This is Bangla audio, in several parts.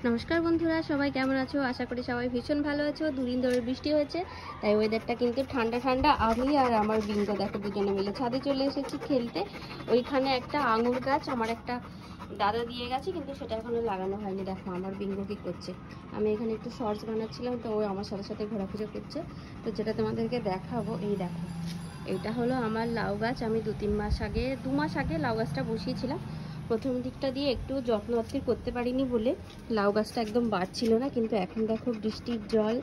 নমস্কার বন্ধুরা, সবাই কেমন আছো? আশা করি সবাই ভীষণ ভালো আছো। দুদিন ধরে বৃষ্টি হয়েছে, তাই ওয়েদারটা কিন্তু ঠান্ডা ঠান্ডা। আমি আর আমার বিঙ্গো দেখো দুজনে মিলে ছাদে চলে এসেছি খেলতে। ওইখানে একটা আঙুর গাছ আমার একটা দাদা দিয়ে গেছে, কিন্তু সেটা এখনো লাগানো হয়নি। দেখো আমার বিঙ্গো কি করছে। আমি এখানে একটু শর্টস বানাচ্ছিলাম, তো ওই আমার সাথে সাথে ঘোরাফেরা করছে। তো যেটা তোমাদেরকে দেখাবো, এই দেখো, এইটা হলো আমার লাউ গাছ। আমি দু মাস আগে লাউ গাছটা বসিয়েছিলাম। প্রথম দিকটা দিয়ে একটু যত্ন করতে পারিনি বলে লাউ গাছটা একদম বাড়ছিল না, কিন্তু এখন দেখো বৃষ্টির জল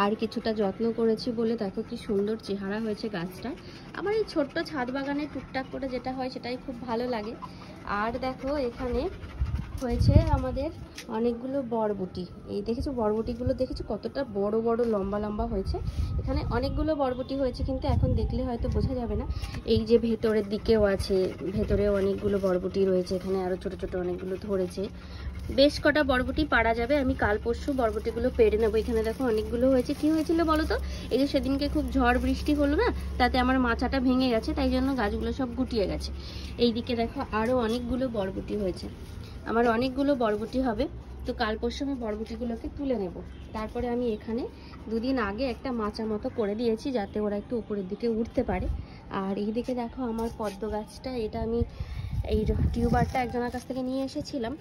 আর কিছুটা যত্ন করেছি বলে দেখো কি সুন্দর চেহারা হয়েছে গাছটা। আমার এই ছোট্ট ছাদ বাগানে টুকটাক করে যেটা হয় সেটাই খুব ভালো লাগে। আর দেখো এখানে হয়েছে আমাদের অনেকগুলো বরবটি। এই দেখেছো বরবটিগুলো, দেখেছো কতটা বড় বড় লম্বা লম্বা হয়েছে। এখানে অনেকগুলো বরবটি হয়েছে, কিন্তু এখন দেখলে হয়তো বোঝা যাবে না। এই যে ভেতরের দিকেও আছে, ভেতরেও অনেকগুলো বরবটি রয়েছে। এখানে আরো ছোট ছোট অনেকগুলো ধরেছে। বেশ কটা বরবটি পাড়া যাবে। আমি কাল পরশু বরবটিগুলো পেড়ে নেবো। এখানে দেখো অনেকগুলো হয়েছে। কি হয়েছিল বলো তো? এই যে সেদিনকে খুব ঝড় বৃষ্টি হলো না, তাতে আমার মাচাটা ভেঙে গেছে, তাই জন্য গাছগুলো সব গুটিয়ে গেছে। এই দিকে দেখো আরো অনেকগুলো বরবটি হয়েছে। আমার অনেকগুলো বরবটি হবে, তো কাল পরশু আমি বরবটিগুলোকে তুলে নেব। তারপরে আমি এখানে দুদিন আগে একটা মাচা মতো করে দিয়েছি, যাতে ওরা একটু উপরের দিকে উঠতে পারে। আর এই দিকে দেখো আমার পদ্ম গাছটা, এটা আমি এই টিউবারটা একজনের কাছ থেকে নিয়ে এসেছিলাম,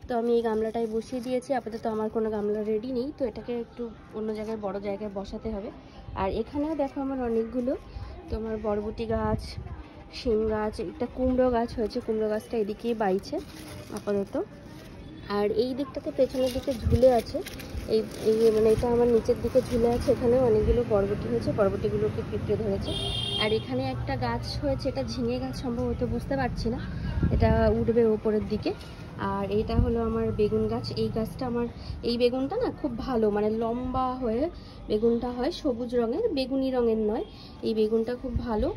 তো আমি এই গামলাটায় বসিয়ে দিয়েছি। আপাতত আমার কোনো গামলা রেডি নেই, তো এটাকে একটু অন্য জায়গায় বড় জায়গায় বসাতে হবে। আর এখানেও দেখো আমার অনেকগুলো তোমার বরবটি গাছ, শিম গাছ, একটা কুমড়ো গাছ হয়েছে। কুমড়ো গাছটা এদিকেই বাইছে আপাতত। আর এই দিকটাতে পেছনের দিকে ঝুলে আছে, এই মানে এটা আমার নিচের দিকে ঝুলে আছে। এখানেও অনেকগুলো বরবটি হয়েছে, বরবটিগুলোকে পিঁপড়ে ধরেছে। আর এখানে একটা গাছ হয়েছে, এটা ঝিঙে গাছ সম্ভবত, বুঝতে পারছি না, এটা উঠবে ওপরের দিকে। আর এটা হলো আমার বেগুন গাছ। এই গাছটা আমার, এই বেগুনটা না খুব ভালো, মানে লম্বা হয়ে বেগুনটা হয়, সবুজ রঙের, বেগুনি রঙের নয়। এই বেগুনটা খুব ভালো।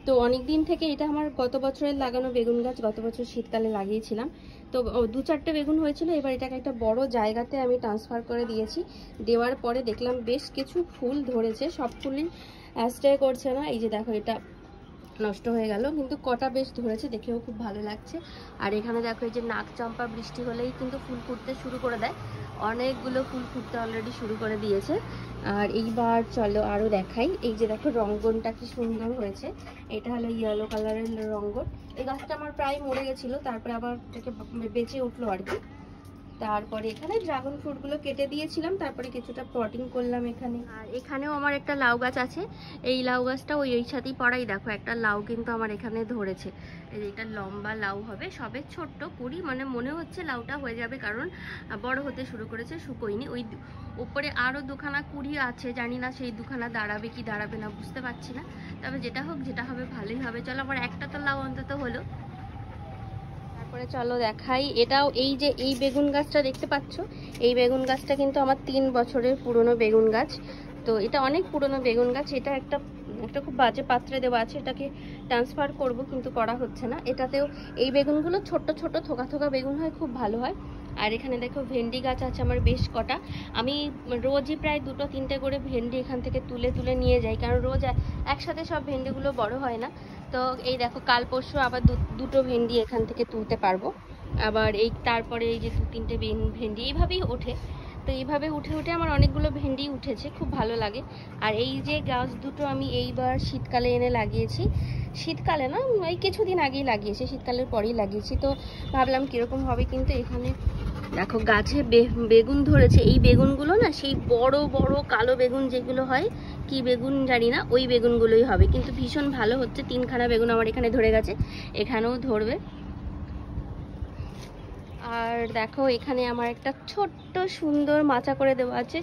তো অনেক দিন থেকে এটা আমার গত বছরের লাগানো বেগুন গাছ, গত বছর শীতকালে লাগিয়েছিলাম। তো 2-4টে বেগুন হয়েছিল। এবার এটাকে একটা বড় জায়গাতে আমি ট্রান্সফার করে দিয়েছি। দেওয়ার পরে দেখলাম বেশ কিছু ফুল ধরেছে, সব ফুলই স্টে করছে না। এই যে দেখো এটা নষ্ট হয়ে গেল, কিন্তু কটা বেশ ধরেছে, দেখেও খুব ভালো লাগছে। আর এখানে দেখো এই যে নাক চম্পা, বৃষ্টি হলেই কিন্তু ফুল ফুটতে শুরু করে দেয়। অনেকগুলো ফুল ফুটতে অলরেডি শুরু করে দিয়েছে। আর এইবার চলো আরো দেখাই। এই যে দেখো রঙ্গনটা কি সুন্দর হয়েছে। এটা হলো ইয়েলো কালারের রঙ্গন। এই গাছটা আমার প্রায় মরে গেছিল, তারপরে আবার এটাকে বেঁচে উঠলো আর কি। তারপরে এখানে ড্রাগন ফ্রুটগুলো কেটে দিয়েছিলাম, তারপরে কিছুটা পটিং করলাম এখানে। আর এখানেও আমার একটা লাউ গাছ আছে। এই লাউ গাছটা ওই সাথেই পড়াই, দেখো একটা লাউ কিন্তু আমার এখানে ধরেছে। এটা লম্বা লাউ হবে, সবে ছোট্ট কুড়ি, মানে মনে হচ্ছে লাউটা হয়ে যাবে, কারণ বড় হতে শুরু করেছে, শুকোয়নি। ওই উপরে আরও দুখানা কুড়ি আছে, জানি না সেই দুখানা দাঁড়াবে কি দাঁড়াবে না, বুঝতে পারছি না। তবে যেটা হোক, যেটা হবে ভালোই হবে। চলো, আমার একটা তো লাউ অন্তত হলো। তারপরে চলো দেখাই, এটাও এই যে এই বেগুন গাছটা দেখতে পাচ্ছ, এই বেগুন গাছটা কিন্তু আমার 3 বছরের পুরনো বেগুন গাছ। তো এটা অনেক পুরনো বেগুন গাছ। এটা একটা খুব বাজে পাত্রে দেওয়া আছে, এটাকে ট্রান্সফার করব, কিন্তু করা হচ্ছে না। এটাতেও এই বেগুনগুলো ছোট্ট ছোট থোকা থোকা বেগুন হয়, খুব ভালো হয়। আর এখানে দেখো ভেন্ডি গাছ আছে আমার বেশ কটা। আমি রোজই প্রায় 2-3টে করে ভেন্ডি এখান থেকে তুলে তুলে নিয়ে যাই, কারণ রোজ একসাথে সব ভেন্ডিগুলো বড় হয় না। তো এই দেখো কাল পরশু আবার দুটো ভেন্ডি এখান থেকে তুলতে পারবো। আবার এই তারপরে এই যে 2-3টে ভেন্ডি এইভাবেই ওঠে। তো এইভাবে উঠে উঠে আমার অনেকগুলো ভেন্ডি উঠেছে, খুব ভালো লাগে। আর এই যে গাছ দুটো আমি এইবার শীতকালে এনে লাগিয়েছি, শীতকালে না, এই কিছুদিন আগেই লাগিয়েছি, শীতকালের পরেই লাগিয়েছি। তো ভাবলাম কীরকম হবে, কিন্তু এখানে দেখো গাছে বেগুন ধরেছে। এই বেগুনগুলো না সেই বড় বড় কালো বেগুন যেগুলো হয়, কি বেগুন জানি না, ওই বেগুনগুলোই হবে, কিন্তু ভীষণ ভালো হচ্ছে। 3খানা বেগুন আমার এখানে ধরে গেছে, এখানেও ধরবে। আর দেখো এখানে আমার একটা ছোট্ট সুন্দর মাচা করে দেওয়া আছে,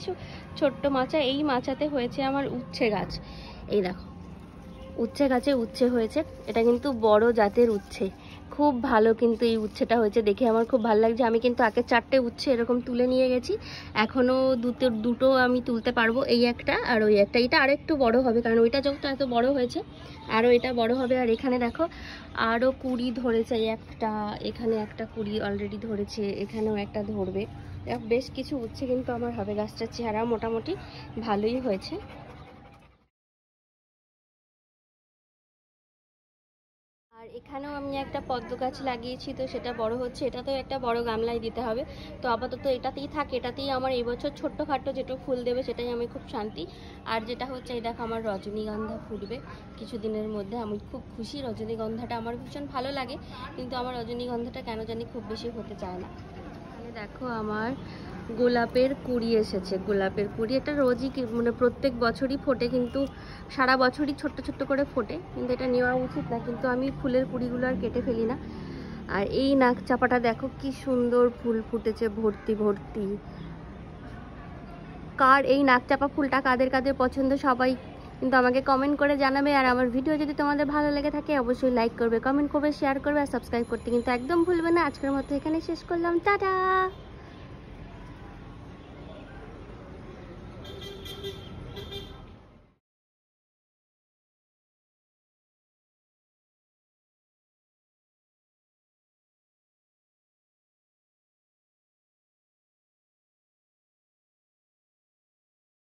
ছোট্ট মাচা। এই মাচাতে হয়েছে আমার উচ্ছে গাছ। এই দেখো উচ্ছে গাছে উচ্ছে হয়েছে, এটা কিন্তু বড় জাতের উচ্ছে, খুব ভালো। কিন্তু এই উচ্ছেটা হয়েছে দেখে আমার খুব ভালো লাগছে। আমি কিন্তু আগে 4টে উচ্ছে এরকম তুলে নিয়ে গেছি, এখনো দুটো আমি তুলতে পারবো। এই একটা আর ওই একটা, এটা আরেকটু বড় হবে, কারণ ওইটা যখন এত বড় হয়েছে, আরও এটা বড় হবে। আর এখানে দেখো আরও কুড়ি ধরেছে, একটা এখানে একটা কুড়ি অলরেডি ধরেছে, এখানেও একটা ধরবে। বেশ কিছু উচ্ছে কিন্তু আমার হবে। গাছটার চেহারা মোটামুটি ভালোই হয়েছে। আর এখানেও আমি একটা পদ্ম গাছ লাগিয়েছি, তো সেটা বড় হচ্ছে। এটাতেও একটা বড় গামলায় দিতে হবে। তো আপাতত এটাতেই থাকে, এটাতেই আমার এই বছর ছোট্টখাট্টো যেটা ফুল দেবে সেটাই আমি খুব শান্তি। আর যেটা হচ্ছে এই দেখো আমার রজনীগন্ধা ফুটবে কিছুদিনের মধ্যে। আমি খুব খুশি, রজনীগন্ধাটা আমার ভীষণ ভালো লাগে, কিন্তু আমার রজনীগন্ধাটা কেন জানি খুব বেশি হতে চায় না। এখানে দেখো আমার গোলাপের কুড়ি এসেছে। গোলাপের কুড়ি এটা রোজই মানে প্রত্যেক বছরই ফোটে, কিন্তু সারা বছরই ছোট্ট ছোট্ট করে ফোটে, কিন্তু এটা নেওয়া উচিত না, কিন্তু আমি ফুলের কুড়িগুলো আর কেটে ফেলি না। আর এই নাক চাপাটা দেখো কি সুন্দর ফুল ফুটেছে, ভর্তি ভর্তি। কার এই নাক চাপা ফুলটা কাদের কাদের পছন্দ সবাই কিন্তু আমাকে কমেন্ট করে জানাবে। আর আমার ভিডিও যদি তোমাদের ভালো লেগে থাকে অবশ্যই লাইক করবে, কমেন্ট করবে, শেয়ার করবে আর সাবস্ক্রাইব করতে কিন্তু একদম ভুলবে না। আজকের মতো এখানে শেষ করলাম, টাটা।